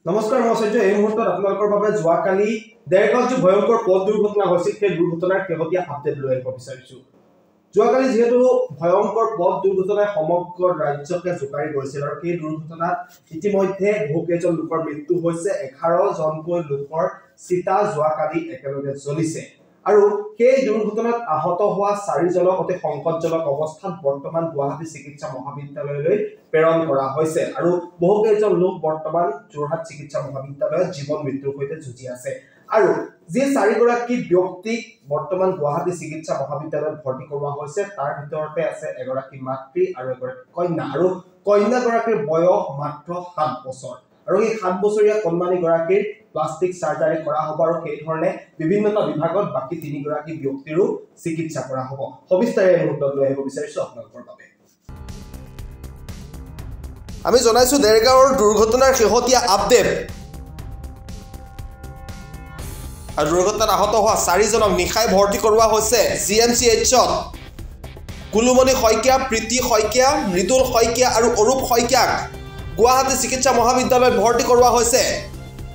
নমস্কাৰ মহোদয়, এই মুহূৰ্তত আপোনালোকৰ বাবে যোৱাকালি দেৰগাঁৱত যি ভয়ংকৰ পথ দুৰ্ঘটনা হৈছিল সেই দুৰ্ঘটনাৰ শেহতীয়া আপডেট লৈ আহিব বিচাৰিছো। যোৱাকালি যিহেতু ভয়ংকৰ পথ দুৰ্ঘটনাই সমগ্ৰ ৰাজ্যকে জোকাৰি গৈছিল আৰু সেই দুৰ্ঘটনাত ইতিমধ্যে বহুকেইজন লোকৰ মৃত্যু হৈছে। 11 জনকৈ লোকৰ চিতা যোৱাকালি একেলগে জ্বলিছে আৰু সেই দুৰ্ঘটনাত আহত হোৱা 4 জনক অতি সংকটজনক অৱস্থাত বৰ্তমান গুৱাহাটী চিকিৎসা মহাবিদ্যালয়লৈ প্ৰেৰণ কৰা হৈছে আৰু বহুকেইজন লোক বৰ্তমান যোৰহাট চিকিৎসা মহাবিদ্যালয়ত জীৱন মৃত্যুৰ সৈতে যুঁজি আছে আৰু যি 4 গৰাকী ব্যক্তিক বৰ্তমান গুৱাহাটী চিকিৎসা মহাবিদ্যালয়ত ভৰ্তি কৰোৱা হৈছে তাৰ ভিতৰতে আছে এগৰাকী মাতৃ আৰু এগৰাকী কন্যা আৰু কন্যাগৰাকীৰ বয়স মাত্ৰ 7 বছৰ আৰু এই 7 বছৰীয়া কন্যানী গৰাকীৰ প্লাষ্টিক সাৰ্জাৰী কৰা হ'ব আৰু সেই ধৰণে বিভিন্নটা বিভাগত বাকি 3 গৰাকী ব্যক্তিৰো চিকিৎসা কৰা হ'ব। সবিস্তাৰে এই মুহূৰ্তত লৈ আহিব বিচাৰিছো আপোনালোকৰ বাবে। আমি জনাইছো দেৰগাঁৱৰ দুৰ্ঘটনাৰ শেহতীয়া আপডেট আৰু দুৰ্ঘটনাত আহত হোৱা 4 জনক নিশাই ভৰ্তি কৰোৱা হৈছে জিএমচিএইচত। কুলুমণি শইকীয়া, প্ৰীতি শইকীয়া, মৃদুল শইকীয়া আৰু অৰূপ শইকীয়াক গুৱাহাটী চিকিৎসা মহাবিদ্যালয়ত ভৰ্তি কৰোৱা হৈছে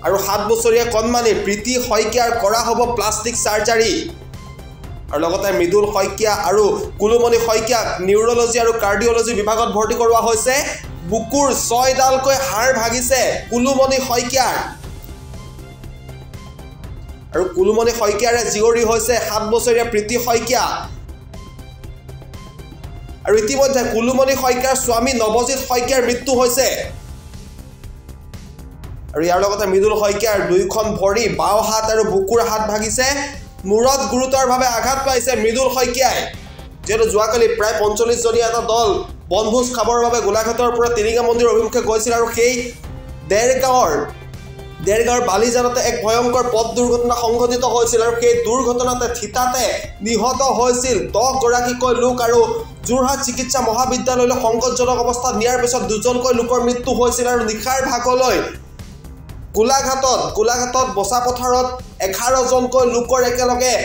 আৰু 7 বছৰীয়া কণমানি প্ৰীতি শইকীয়াৰ কৰা হ'ব প্লাষ্টিক সাৰ্জাৰী আৰু লগতে মৃদুল শইকীয়া আৰু কুলুমণি শইকীয়াক নিউৰলজি আৰু কাৰ্ডিঅলজি বিভাগত ভৰ্তি কৰোৱা হৈছে। বুকুৰ 6 ডালকৈ হাড় ভাগিছে কুলুমণি শইকীয়াৰ আৰু কুলুমণি শইকীয়াৰে জীয়ৰী হৈছে 7 বছৰীয়া প্ৰীতি শইকীয়া আৰু ইতিমধ্যে কুলুমণি শইকীয়াৰ স্বামী নৱজিৎ শইকীয়াৰ মৃত্যু হৈছে আৰু ইয়াৰ লগতে মৃদুল শইকীয়াৰ 2খন ভৰি, বাও হাত আৰু বুকুৰ হাত ভাগিছে। মূৰত গুৰুতৰভাৱে আঘাত পাইছে মৃদুল শইকীয়াই, যেহেতু যোৱাকালি প্ৰায় 45 জনীয়া এটা দল বনভোজ খাবৰ বাবে গোলাঘাটৰ পৰা টিলিঙা মন্দিৰ অভিমুখে গৈছিল আৰু সেই দেৰগাঁৱৰ বালিজানতে এক ভয়ংকৰ পথ দুৰ্ঘটনা সংঘটিত হৈছিল আৰু সেই দুৰ্ঘটনাতে থিতাতে নিহত হৈছিল 10 গৰাকীকৈ লোক আৰু যোৰহাট চিকিৎসা মহাবিদ্যালয়লৈ সংকটজনক অৱস্থাত নিয়াৰ পিছত 2জনকৈ লোকৰ মৃত্যু হৈছিল আৰু নিশাৰ ভাগলৈ গোলাঘাটত বসা পথাৰত 11 জনকৈ লোকৰ একেলগে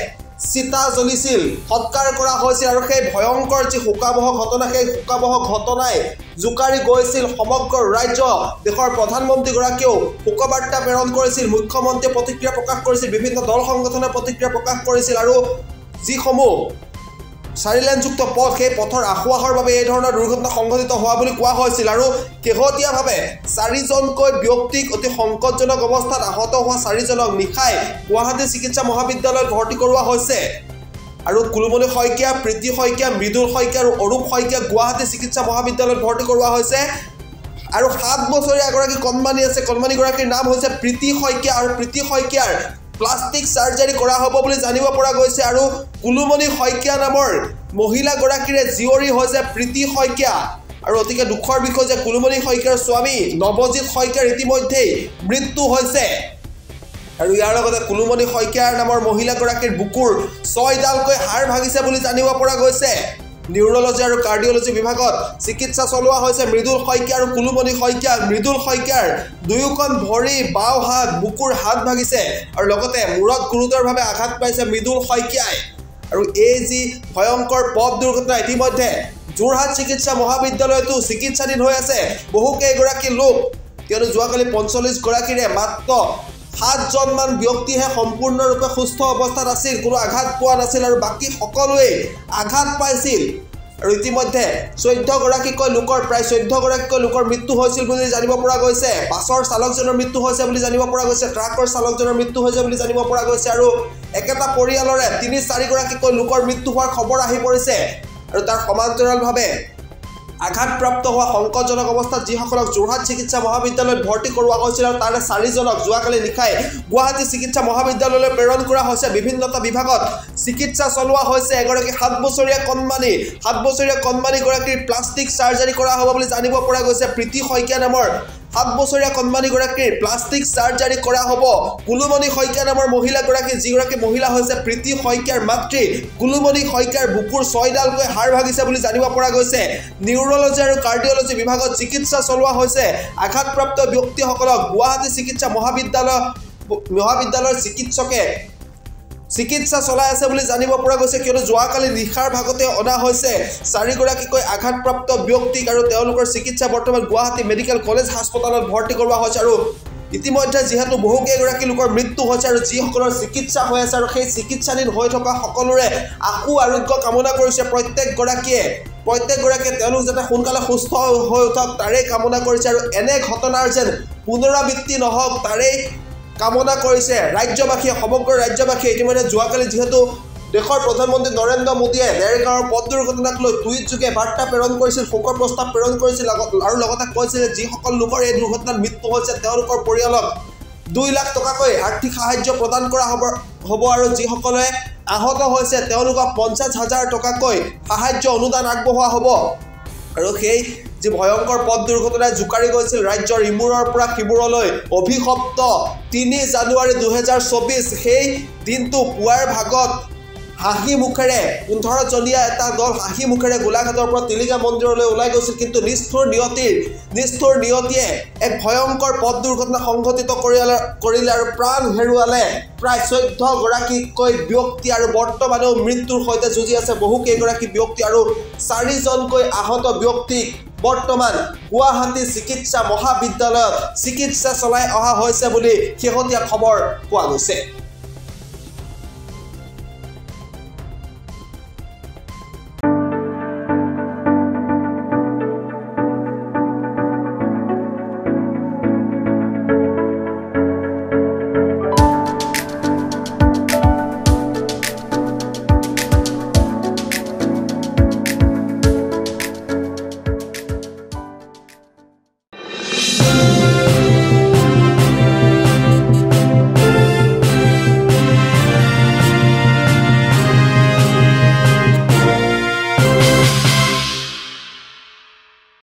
চিতা জ্বলিছিল, সৎকাৰ কৰা হৈছিল আৰু সেই ভয়ংকৰ যি শোকাবহ ঘটনা, সেই শোকাবহ ঘটনাই জোকাৰি গৈছিল সমগ্ৰ ৰাজ্য। দেশৰ প্ৰধানমন্ত্ৰীগৰাকীয়েও শোকবাৰ্তা প্ৰেৰণ কৰিছিল, মুখ্যমন্ত্ৰীয়ে প্ৰতিক্ৰিয়া প্ৰকাশ কৰিছিল, বিভিন্ন দল সংগঠনে প্ৰতিক্ৰিয়া প্ৰকাশ কৰিছিল আৰু যিসমূহ 4-লেনযুক্ত পথ, সেই পথৰ আশোৱাহৰ বাবে এই ধৰণৰ দুৰ্ঘটনা সংঘটিত হোৱা বুলি কোৱা হৈছিল আৰু শেহতীয়াভাৱে 4 জনকৈ ব্যক্তিক অতি সংকটজনক অৱস্থাত আহত হোৱা 4 জনক নিশাই গুৱাহাটী চিকিৎসা মহাবিদ্যালয়ত ভৰ্তি কৰোৱা হৈছে আৰু কুলুমণি শইকীয়া, প্ৰীতি শইকীয়া, মৃদুল শইকীয়া আৰু অৰূপ শইকীয়া গুৱাহাটী চিকিৎসা মহাবিদ্যালয়ত ভৰ্তি কৰোৱা হৈছে আৰু 7 বছৰীয়া এগৰাকী কণমানি আছে, কণমানিগৰাকীৰ নাম হৈছে প্ৰীতি শইকীয়া আৰু প্ৰীতি শইকীয়াৰ প্লাষ্টিক সাৰ্জাৰী কৰা হ'ব বুলি জানিব পৰা গৈছে আৰু কুলুমণি শইকীয়া নামৰ মহিলাগৰাকীৰে জীয়ৰী হৈছে প্ৰীতি শইকীয়া আৰু অতিকে দুখৰ বিষয় যে কুলুমণি শইকীয়াৰ স্বামী নৱজিৎ শইকীয়াৰ ইতিমধ্যেই মৃত্যু হৈছে আৰু ইয়াৰ লগতে কুলুমণি শইকীয়াৰ নামৰ মহিলাগৰাকীৰ বুকুৰ 6 ডালকৈ হাড় ভাগিছে বুলি জানিব পৰা গৈছে। নিউৰলজি আৰু কাৰ্ডিঅলজি বিভাগত চিকিৎসা চলোৱা হৈছে মৃদুল শইকীয়া আৰু কুলুমণি শইকীয়া। মৃদুল শইকীয়াৰ 2খন ভৰি, বাও হাত, বুকুৰ হাত ভাগিছে আৰু লগতে মূৰত গুৰুতৰভাৱে আঘাত পাইছে মৃদুল শইকীয়াই আৰু এই যি ভয়ংকৰ পথ দুৰ্ঘটনা ইতিমধ্যে যোৰহাট চিকিৎসা মহাবিদ্যালয়তো চিকিৎসাধীন হৈ আছে বহুকেইগৰাকী লোক, কিয়নো যোৱাকালি 45 গৰাকীৰে মাত্ৰ 7 জনমান ব্যক্তিহে সম্পূৰ্ণৰূপে সুস্থ অৱস্থাত আছিল, কোনো আঘাত পোৱা নাছিল আৰু বাকী সকলোৱে আঘাত পাইছিল আৰু ইতিমধ্যে 14 গৰাকীকৈ লোকৰ প্ৰায় 14 গৰাকীকৈ লোকৰ মৃত্যু হৈছিল বুলি জানিব পৰা গৈছে। বাছৰ চালকজনৰ মৃত্যু হৈছে বুলি জানিব পৰা গৈছে, ট্ৰাকৰ চালকজনৰ মৃত্যু হৈছে বুলি জানিব পৰা গৈছে আৰু একেটা পৰিয়ালৰে 3-4 গৰাকীকৈ লোকৰ মৃত্যু হোৱাৰ খবৰ আহি পৰিছে আৰু তাৰ সমান্তৰালভাৱে আঘাতপ্ৰাপ্ত হোৱা সংকটজনক অৱস্থাত যিসকলক যোৰহাট চিকিৎসা মহাবিদ্যালয়ত ভৰ্তি কৰোৱা হৈছিল আৰু তাৰে 4 জনক যোৱাকালি নিশাই গুৱাহাটী চিকিৎসা মহাবিদ্যালয়লৈ প্ৰেৰণ কৰা হৈছে। বিভিন্নটা বিভাগত চিকিৎসা চলোৱা হৈছে। এগৰাকী 7 বছৰীয়া কণমানিগৰাকীৰ প্লাষ্টিক সাৰ্জাৰী কৰা হ'ব বুলি জানিব পৰা গৈছে। প্ৰীতি শইকীয়া নামৰ 7 বছৰীয়া কণমানিগৰাকীৰ প্লাষ্টিক সাৰ্জাৰী কৰা হ'ব। কুলুমণি শইকীয়া নামৰ মহিলাগৰাকী, যিগৰাকী মহিলা হৈছে প্ৰীতি শইকীয়াৰ মাতৃ, কুলুমণি শইকীয়াৰ বুকুৰ 6 ডালকৈ হাড় ভাগিছে বুলি জানিব পৰা গৈছে। নিউৰলজি আৰু কাৰ্ডিঅলজি বিভাগত চিকিৎসা চলোৱা হৈছে। আঘাতপ্ৰাপ্ত ব্যক্তিসকলক গুৱাহাটী চিকিৎসা মহাবিদ্যালয়ৰ চিকিৎসকে চিকিৎসা চলাই আছে বুলি জানিব পৰা গৈছে, কিয়নো যোৱাকালি নিশাৰ ভাগতে অনা হৈছে 4 গৰাকীকৈ আঘাতপ্ৰাপ্ত ব্যক্তিক আৰু তেওঁলোকৰ চিকিৎসা বৰ্তমান গুৱাহাটী মেডিকেল কলেজ হাস্পতালত ভৰ্তি কৰোৱা হৈছে আৰু ইতিমধ্যে যেহেতু বহুকেইগৰাকী লোকৰ মৃত্যু হৈছে আৰু যিসকলৰ চিকিৎসা হৈ আছে আৰু সেই চিকিৎসাধীন হৈ থকা সকলোৰে আশু আৰোগ্য কামনা কৰিছে প্ৰত্যেকগৰাকীয়ে তেওঁলোক যাতে সোনকালে সুস্থ হৈ উঠক তাৰে কামনা কৰিছে আৰু এনে ঘটনাৰ যেন পুনৰাবৃত্তি নহওক তাৰে কামনা কৰিছে ৰাজ্যবাসীয়ে সমগ্ৰ ৰাজ্যবাসীয়ে ইতিমধ্যে যোৱাকালি যেহেতু দেশৰ প্ৰধানমন্ত্ৰী নৰেন্দ্ৰ মোদীয়ে দেৰগাঁৱৰ পথ দুৰ্ঘটনাক লৈ টুইট যোগে বাৰ্তা প্ৰেৰণ কৰিছিল শোকৰ প্ৰস্তাৱ প্ৰেৰণ কৰিছিল আৰু লগতে কৈছিল যে যিসকল লোকৰ এই দুৰ্ঘটনাত মৃত্যু হৈছে তেওঁলোকৰ পৰিয়ালক 2 লাখ টকাকৈ আৰ্থিক সাহায্য প্ৰদান কৰা হ'ব আৰু যিসকলে আহত হৈছে তেওঁলোকক 50,000 টকাকৈ সাহায্য অনুদান আগবঢ়োৱা হ'ব আৰু সেই যি ভয়ংকৰ পথ দুৰ্ঘটনাই জোকাৰি গৈছিল ৰাজ্যৰ ইমূৰৰ পৰা সিমূৰলৈ অভিশপ্ত 3 জানুৱাৰী 2024 সেই দিনটো পুৱাৰ ভাগত হাঁহি মুখেৰে 15 জনীয়া এটা দল হাঁহি মুখেৰে গোলাঘাটৰ পৰা টিলিঙা মন্দিৰলৈ ওলাই গৈছিল কিন্তু নিষ্ঠুৰ নিয়তিয়ে এক ভয়ংকৰ পথ দুৰ্ঘটনা সংঘটিত কৰিলে আৰু প্ৰাণ হেৰুৱালে প্ৰায় 14 গৰাকীকৈ ব্যক্তি আৰু বৰ্তমানেও মৃত্যুৰ সৈতে যুঁজি আছে বহুকেইগৰাকী ব্যক্তি আৰু 4 জনকৈ আহত ব্যক্তিক বৰ্তমান গুৱাহাটী চিকিৎসা মহাবিদ্যালয়ত চিকিৎসা চলাই অহা হৈছে বুলি শেহতীয়া খবৰ পোৱা গৈছে